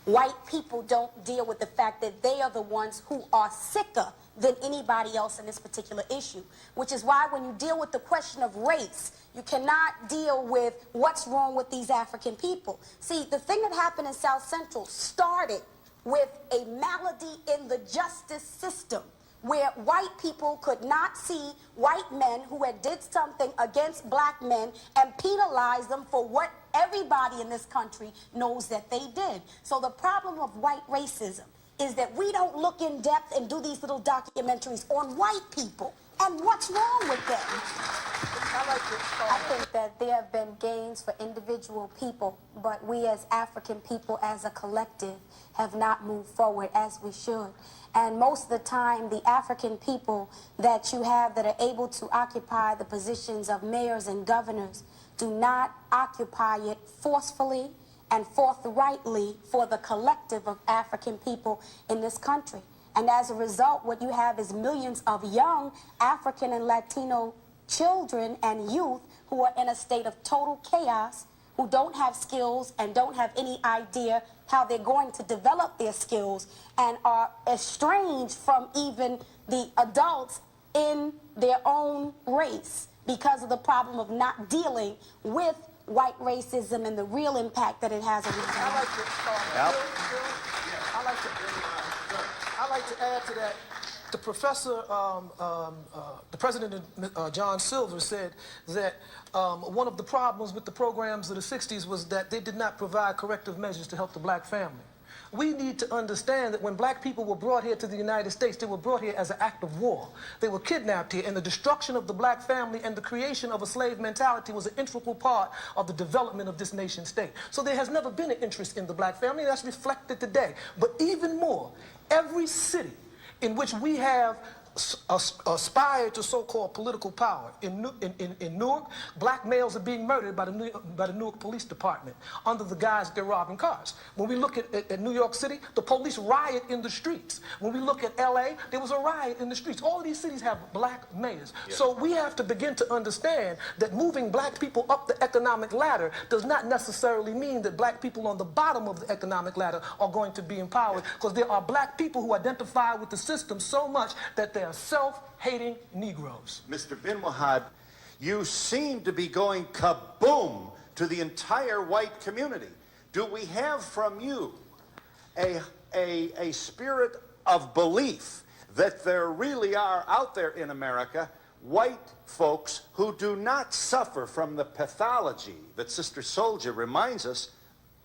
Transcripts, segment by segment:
white people don't deal with the fact that they are the ones who are sicker than anybody else in this particular issue, which is why when you deal with the question of race, you cannot deal with what's wrong with these African people. See, the thing that happened in South Central started with a malady in the justice system, where white people could not see white men who had did something against black men and penalize them for what everybody in this country knows that they did. So the problem of white racism is that we don't look in depth and do these little documentaries on white people and what's wrong with them. I think that there have been gains for individual people, but we as African people, as a collective, have not moved forward as we should. And most of the time, the African people that you have that are able to occupy the positions of mayors and governors do not occupy it forcefully and forthrightly for the collective of African people in this country. And as a result, what you have is millions of young African and Latino children and youth who are in a state of total chaos, who don't have skills and don't have any idea how they're going to develop their skills, and are estranged from even the adults in their own race because of the problem of not dealing with white racism and the real impact that it has on these I'd like to add to that. The professor, the president, John Silver, said that one of the problems with the programs of the 60s was that they did not provide corrective measures to help the black family. We need to understand that when black people were brought here to the United States, they were brought here as an act of war. They were kidnapped here, and the destruction of the black family and the creation of a slave mentality was an integral part of the development of this nation state. So there has never been an interest in the black family, and that's reflected today. But even more, every city in which we have aspired to so-called political power. In Newark, black males are being murdered by the Newark Police Department under the guise that they're robbing cars. When we look at New York City, the police riot in the streets. When we look at LA, there was a riot in the streets. All of these cities have black mayors. Yeah. So we have to begin to understand that moving black people up the economic ladder does not necessarily mean that black people on the bottom of the economic ladder are going to be empowered, because there are black people who identify with the system so much that they are self-hating Negroes. Mr. Bin Wahad, you seem to be going kaboom to the entire white community. Do we have from you a spirit of belief that there really are out there in America white folks who do not suffer from the pathology that Sister Soldier reminds us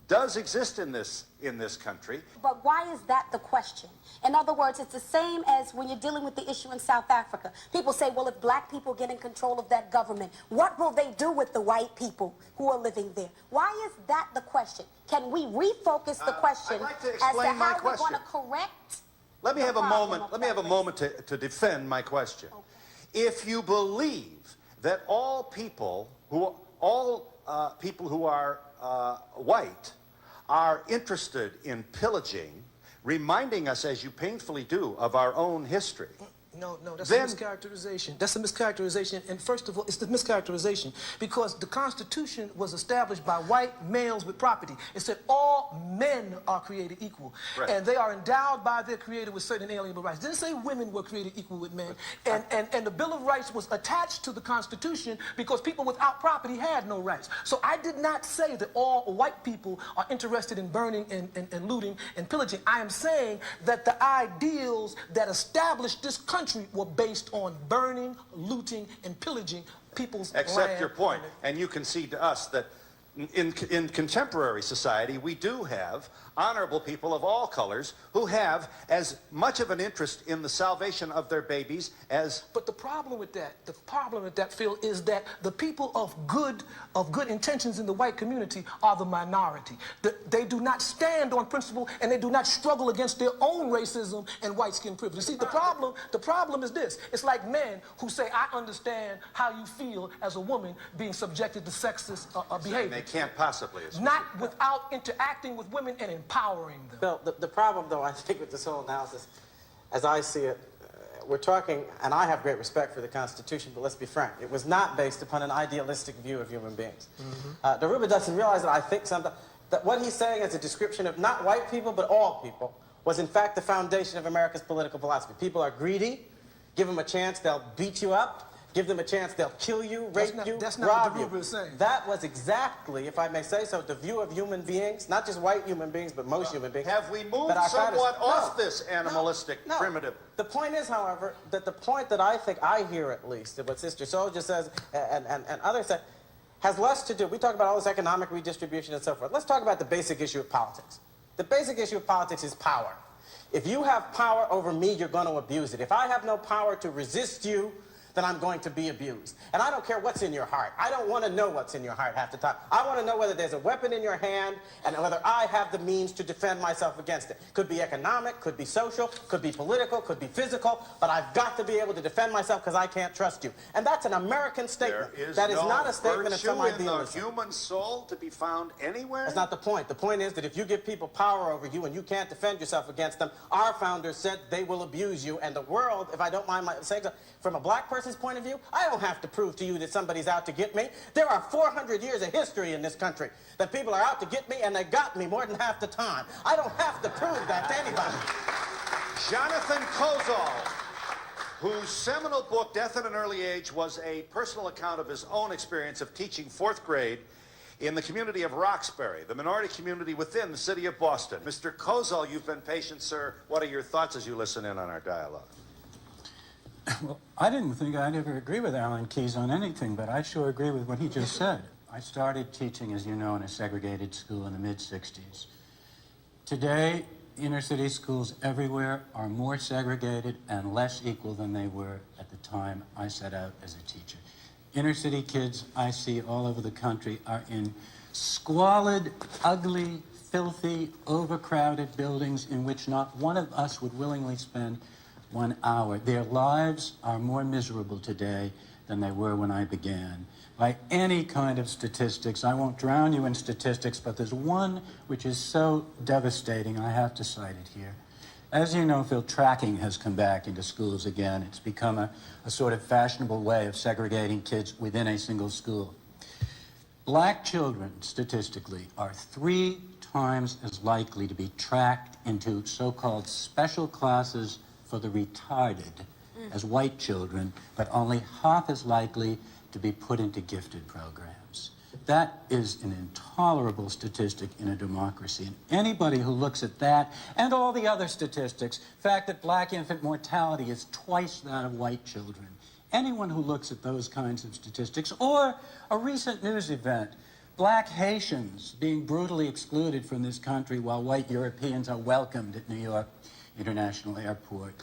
does exist in this country? But why is that the question? In other words, it's the same as when you're dealing with the issue in South Africa. People say, well, if black people get in control of that government, what will they do with the white people who are living there? Why is that the question? Can we refocus the question I'd like to as explain to my how question. we're going to correct? Let me have a moment. Let me have a moment to defend my question. Okay. If you believe that all people who are white are interested in pillaging, reminding us, as you painfully do, of our own history. No, that's a mischaracterization. That's a mischaracterization. And first of all, it's the mischaracterization because the Constitution was established by white males with property. It said all men are created equal. Right. And they are endowed by their Creator with certain inalienable rights. It didn't say women were created equal with men. And the Bill of Rights was attached to the Constitution because people without property had no rights. So I did not say that all white people are interested in burning and looting and pillaging. I am saying that the ideals that established this country were based on burning, looting, and pillaging people's land. Accept your point, and you concede to us that in contemporary society, we do have honorable people of all colors who have as much of an interest in the salvation of their babies as... But the problem with that, Phil, is that the people of good intentions in the white community are the minority. They do not stand on principle, and they do not struggle against their own racism and white skin privilege. See, the problem is this. It's like men who say, I understand how you feel as a woman being subjected to sexist behavior. They can't possibly. Not without interacting with women and empowering them. Bill, the problem, though, I think, with this whole analysis, as I see it, we're talking, and I have great respect for the Constitution, but let's be frank, it was not based upon an idealistic view of human beings. Mm-hmm. Daruba doesn't realize that I think sometimes that what he's saying is a description of not white people, but all people, was in fact the foundation of America's political philosophy. People are greedy. Give them a chance, they'll beat you up. Give them a chance, they'll kill you, rape you, that's not rob what the you. Ruber is saying. That was exactly, if I may say so, the view of human beings, not just white human beings, but most human beings. Have we moved that our somewhat founders- off this animalistic no. primitive? The point is, however, that the point that I think I hear at least, of what Sister Soldier says and others say, has less to do, we talk about all this economic redistribution and so forth. Let's talk about the basic issue of politics. The basic issue of politics is power. If you have power over me, you're going to abuse it. If I have no power to resist you, then I'm going to be abused. And I don't care what's in your heart. I don't want to know what's in your heart half the time. I want to know whether there's a weapon in your hand and whether I have the means to defend myself against it. Could be economic, could be social, could be political, could be physical, but I've got to be able to defend myself because I can't trust you. And that's an American statement. That is not a statement of some idealism. There is no human soul to be found anywhere? That's not the point. The point is that if you give people power over you and you can't defend yourself against them, our founders said they will abuse you. And the world, if I don't mind saying so, from a black person's point of view, I don't have to prove to you that somebody's out to get me. There are 400 years of history in this country that people are out to get me, and they got me more than half the time. I don't have to prove that to anybody. Jonathan Kozol, whose seminal book, Death at an Early Age, was a personal account of his own experience of teaching 4th grade in the community of Roxbury, the minority community within the city of Boston. Mr. Kozol, you've been patient, sir. What are your thoughts as you listen in on our dialogue? Well, I didn't think I'd ever agree with Alan Keyes on anything, but I sure agree with what he just said. I started teaching, as you know, in a segregated school in the mid-'60s. Today, inner-city schools everywhere are more segregated and less equal than they were at the time I set out as a teacher. Inner-city kids I see all over the country are in squalid, ugly, filthy, overcrowded buildings in which not one of us would willingly spend 1 hour. Their lives are more miserable today than they were when I began. By any kind of statistics, I won't drown you in statistics, but there's one which is so devastating, I have to cite it here. As you know, Phil, tracking has come back into schools again. It's become a sort of fashionable way of segregating kids within a single school. Black children, statistically, are 3 times as likely to be tracked into so-called special classes for the retarded as white children, but only half as likely to be put into gifted programs. That is an intolerable statistic in a democracy. And anybody who looks at that and all the other statistics, the fact that black infant mortality is twice that of white children, anyone who looks at those kinds of statistics, or a recent news event, black Haitians being brutally excluded from this country while white Europeans are welcomed at New York International Airport.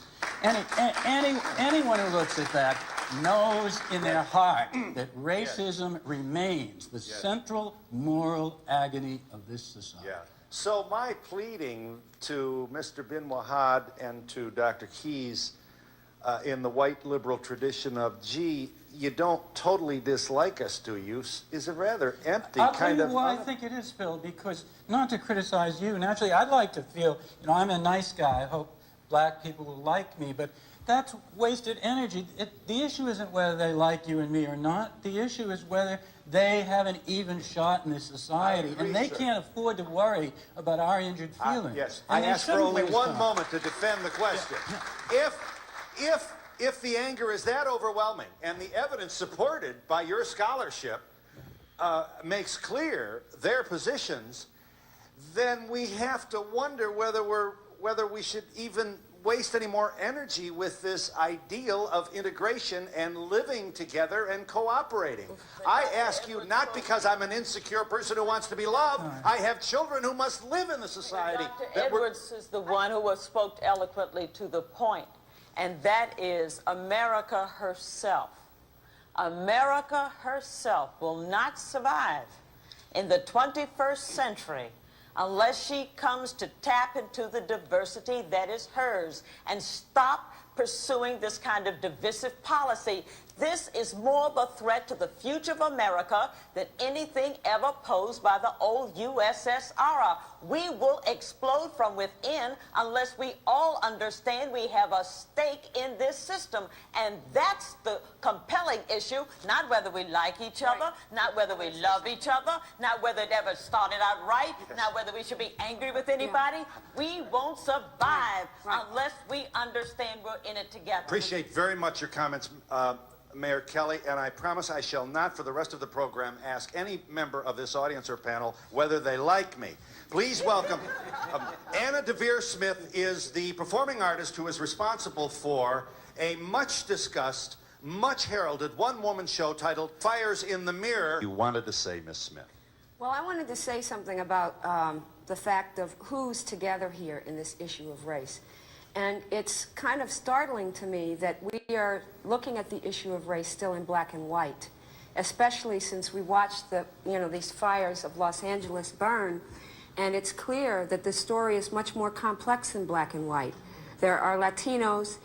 Anyone who looks at that knows in their heart that racism remains the central moral agony of this society. Yeah. So my pleading to Mr. Bin Wahad and to Dr. Keyes in the white liberal tradition of, gee, you don't totally dislike us, do you? Is a rather empty I'll kind tell of... you why I think it is, Phil, because not to criticize you, naturally I'd like to feel, you know, I'm a nice guy, I hope black people will like me, but that's wasted energy. The issue isn't whether they like you and me or not. The issue is whether they have an even shot in this society, agree, and they sir. can't afford to worry about our injured feelings. Yes, And I they ask for shouldn't only lose one time. moment to defend the question. If the anger is that overwhelming and the evidence supported by your scholarship makes clear their positions, then we have to wonder whether we should even waste any more energy with this ideal of integration and living together and cooperating. I ask you not because I'm an insecure person who wants to be loved. I have children who must live in the society. Dr. that we're- Edwards is the one who spoke eloquently to the point, and that is America herself. America herself will not survive in the 21st century unless she comes to tap into the diversity that is hers and stop pursuing this kind of divisive policy. This is more of a threat to the future of America than anything ever posed by the old USSR. We will explode from within unless we all understand we have a stake in this system. And that's the compelling issue, not whether we like each other, not whether we love each other, not whether it ever started out right, not whether we should be angry with anybody. We won't survive unless we understand we're in it together. Appreciate very much your comments, Mayor Kelly, and I promise I shall not, for the rest of the program, ask any member of this audience or panel whether they like me. Please welcome Anna DeVere Smith is the performing artist who is responsible for a much-discussed, much-heralded one-woman show titled Fires in the Mirror. You wanted to say, Miss Smith. Well, I wanted to say something about the fact of who's together here in this issue of race. And it's kind of startling to me that we are looking at the issue of race still in black and white, especially since we watched these fires of Los Angeles burn, and it's clear that the story is much more complex than black and white. There are Latinos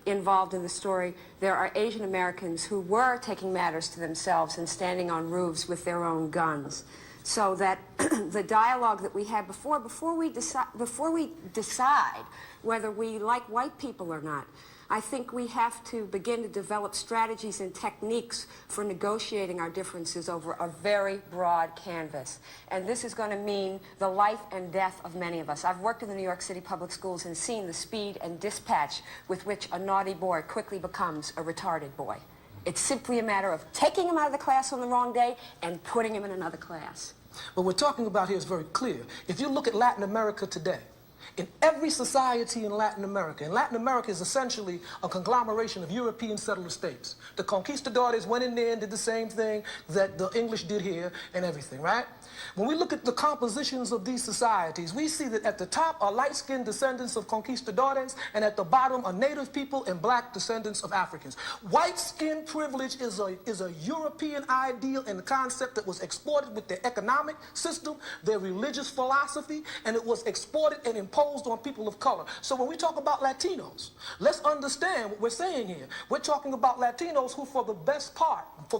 involved in the story. There are Asian Americans who were taking matters to themselves and standing on roofs with their own guns. So that the dialogue that we had before we decide whether we like white people or not, I think we have to begin to develop strategies and techniques for negotiating our differences over a very broad canvas. And this is going to mean the life and death of many of us. I've worked in the New York City public schools and seen the speed and dispatch with which a naughty boy quickly becomes a retarded boy. It's simply a matter of taking him out of the class on the wrong day and putting him in another class. What we're talking about here is very clear. If you look at Latin America today, in every society in Latin America is essentially a conglomeration of European settler states. The conquistadores went in there and did the same thing that the English did here and everything, right? When we look at the compositions of these societies, we see that at the top are light-skinned descendants of conquistadores, and at the bottom are native people and black descendants of Africans. White skin privilege is a European ideal and concept that was exported with their economic system, their religious philosophy, and it was exported and imposed on people of color. So when we talk about Latinos, let's understand what we're saying here. We're talking about Latinos who, for the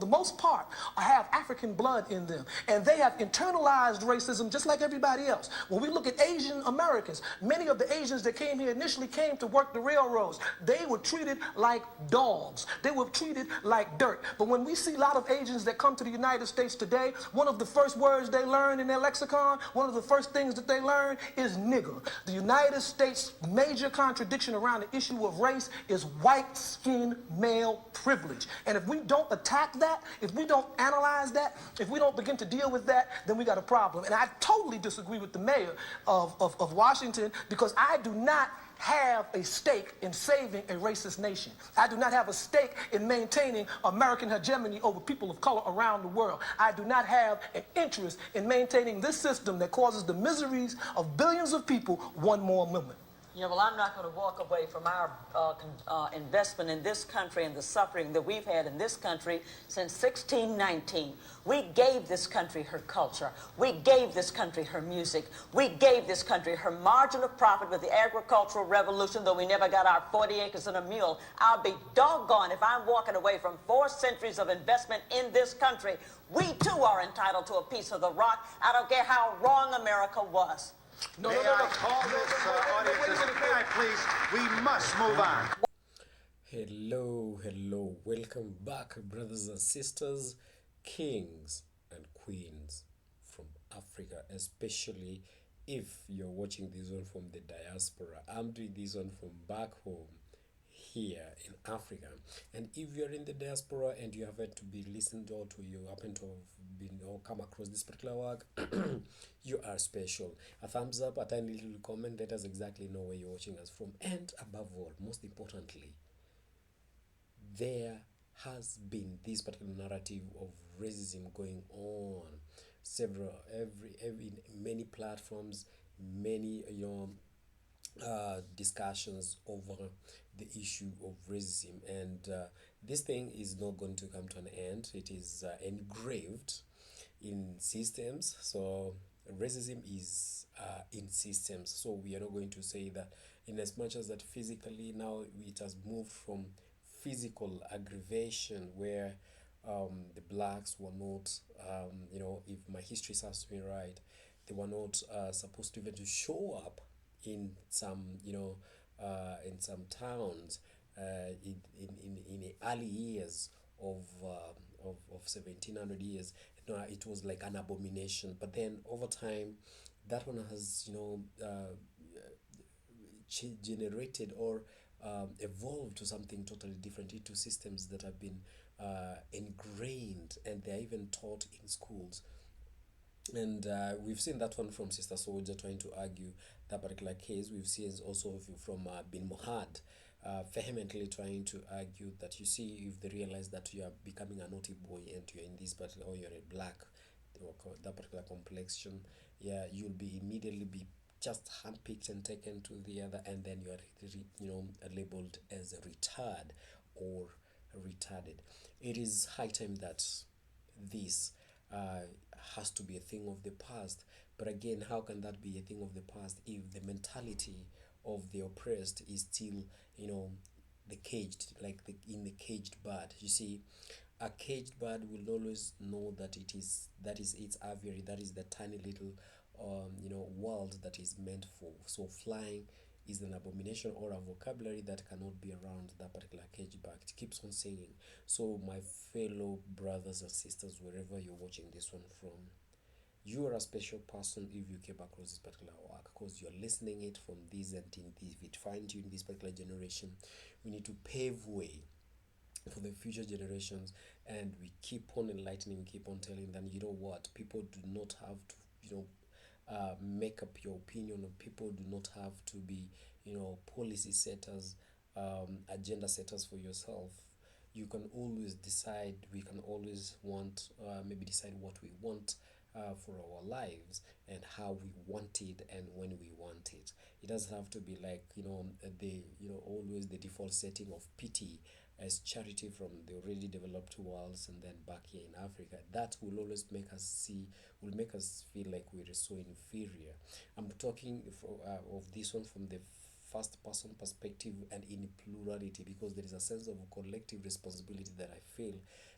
most part, have African blood in them, and they have internalized racism just like everybody else. When we look at Asian Americans, many of the Asians that came here initially came to work the railroads. They were treated like dogs. They were treated like dirt. But when we see a lot of Asians that come to the United States today, one of the first words they learn in their lexicon, one of the first things that they learn is nigger. The United States' major contradiction around the issue of race is white skin male privilege. And if we don't attack that, if we don't analyze that, if we don't begin to deal with that, then we got a problem. And I totally disagree with the mayor of Washington, because I do not have a stake in saving a racist nation. I do not have a stake in maintaining American hegemony over people of color around the world. I do not have an interest in maintaining this system that causes the miseries of billions of people one more moment. Yeah, well, I'm not going to walk away from our investment in this country and the suffering that we've had in this country since 1619. We gave this country her culture. We gave this country her music. We gave this country her margin of profit with the agricultural revolution, though we never got our 40 acres and a mule. I'll be doggone if I'm walking away from 4 centuries of investment in this country. We, too, are entitled to a piece of the rock. I don't care how wrong America was. May I call this audience, may I please, we must move on. Hello, welcome back, brothers and sisters, kings and queens from Africa, especially if you're watching this one from the diaspora. I'm doing this one from back home here in Africa, and if you're in the diaspora and you happen to be listened or to, you happen to have been or come across this particular work, you are special. A thumbs up, a tiny little comment, let us exactly know where you're watching us from, and above all, most importantly, there has been this particular narrative of racism going on many platforms, many discussions over the issue of racism, and this thing is not going to come to an end. It is engraved in systems. So racism is in systems. So we are not going to say that in as much as that physically now it has moved from physical aggravation where the blacks were not, you know, if my history serves me right, they were not supposed to even to show up in some, you know, in some towns in the early years of 1700 years. No, it was like an abomination. But then over time, that one has, you know, generated or evolved to something totally different, into systems that have been ingrained, and they're even taught in schools. And we've seen that one from Sister Soldier trying to argue that particular case. We've seen also from Bin Mohad vehemently trying to argue that, you see, if they realize that you are becoming a naughty boy and you're in this particular, or you're a black, or that particular complexion, yeah, you'll be immediately be just handpicked and taken to the other, and then you are, you know, labeled as a retard or retarded. It is high time that this has to be a thing of the past. But again, how can that be a thing of the past if the mentality of the oppressed is still, you know, the caged, like in the caged bird? You see, a caged bird will always know that that is its aviary, that is the tiny little you know, world that is meant for. So flying is an abomination or a vocabulary that cannot be around that particular cage bird. It keeps on singing. So my fellow brothers and sisters, wherever you're watching this one from, you are a special person if you came across this particular work, because you're listening it from this, and if it finds you in this particular generation, we need to pave way for the future generations. And we keep on enlightening, we keep on telling them, you know what, people do not have to, you know, make up your opinion, or people do not have to be, you know, policy setters, agenda setters for yourself. You can always decide. We can always want, maybe decide what we want for our lives, and how we want it, and when we want it. It doesn't have to be like, you know, always the default setting of pity as charity from the already developed worlds, and then back here in Africa. That will always make us will make us feel like we're so inferior. I'm talking of this one from the first person perspective and in plurality, because there is a sense of collective responsibility that I feel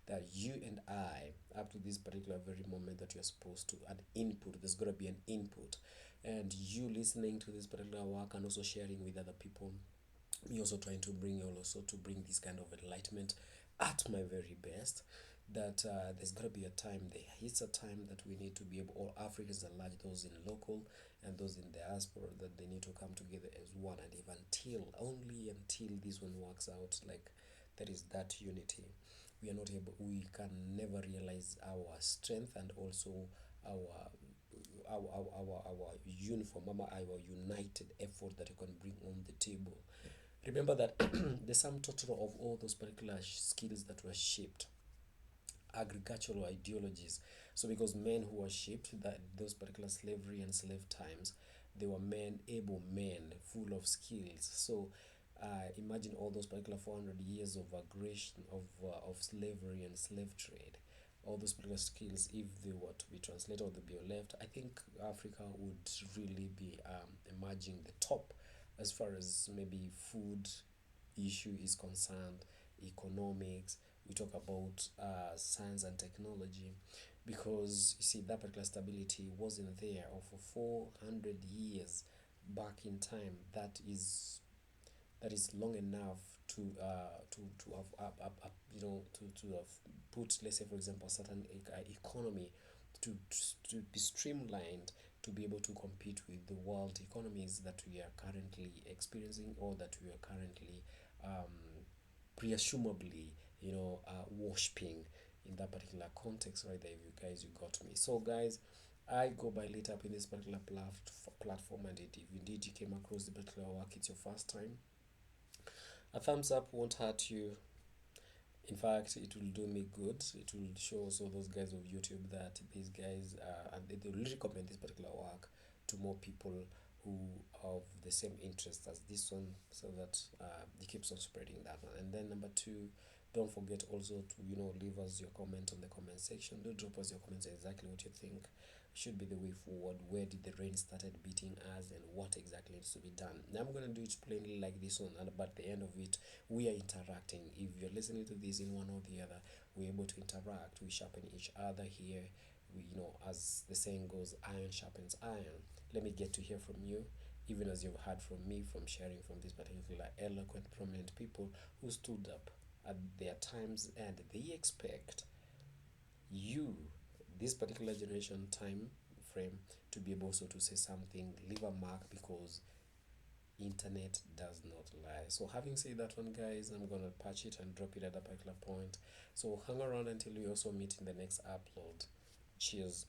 that you and I, up to this particular very moment that you're supposed to, an input, there's got to be an input. And you listening to this particular work and also sharing with other people, me also trying to bring this kind of enlightenment at my very best, that there's got to be a time, there is a time that we need to be able, all Africans at large, those in local and those in diaspora, that they need to come together as one. And if only until this one works out, like there is that unity, we are not able, we can never realize our strength, and also our uniform, our united effort that you can bring on the table. Remember that the sum total of all those particular skills that were shaped, agricultural ideologies. So because men who were shaped, that those particular slavery and slave times, they were men, able men, full of skills. So imagine all those particular 400 years of aggression, of slavery and slave trade. All those particular skills, if they were to be translated or to be left, I think Africa would really be emerging the top as far as maybe food issue is concerned, economics, we talk about science and technology, because you see that particular stability wasn't there for 400 years back in time. That is long enough to have you know, to have put, let's say for example, a certain economy to be streamlined, to be able to compete with the world economies that we are currently experiencing, or that we are currently presumably, you know, worshipping in that particular context right there. If you guys, you got me. So guys, I go by Lit Up in this particular platform, and if indeed you came across the particular work, it's your first time, a thumbs up won't hurt you. In fact, it will do me good. It will show also those guys of YouTube that these guys and they will recommend this particular work to more people who have the same interest as this one, so that it keeps on spreading that one. And then number two, don't forget also to, you know, leave us your comment on the comment section. Do drop us your comments exactly what you think should be the way forward. Where did the rain started beating us, and what exactly needs to be done? Now I'm going to do it plainly like this one, and but at the end of it, we are interacting. If you're listening to this in one or the other, we're able to interact. We sharpen each other here. We, you know, as the saying goes, iron sharpens iron. Let me get to hear from you, even as you've heard from me, from sharing from these particular eloquent, prominent people who stood up at their times, and they expect you, this particular generation time frame, to be able so to say something, leave a mark, because internet does not lie. So having said that one, guys, I'm gonna patch it and drop it at a particular point. So hang around until we also meet in the next upload. Cheers.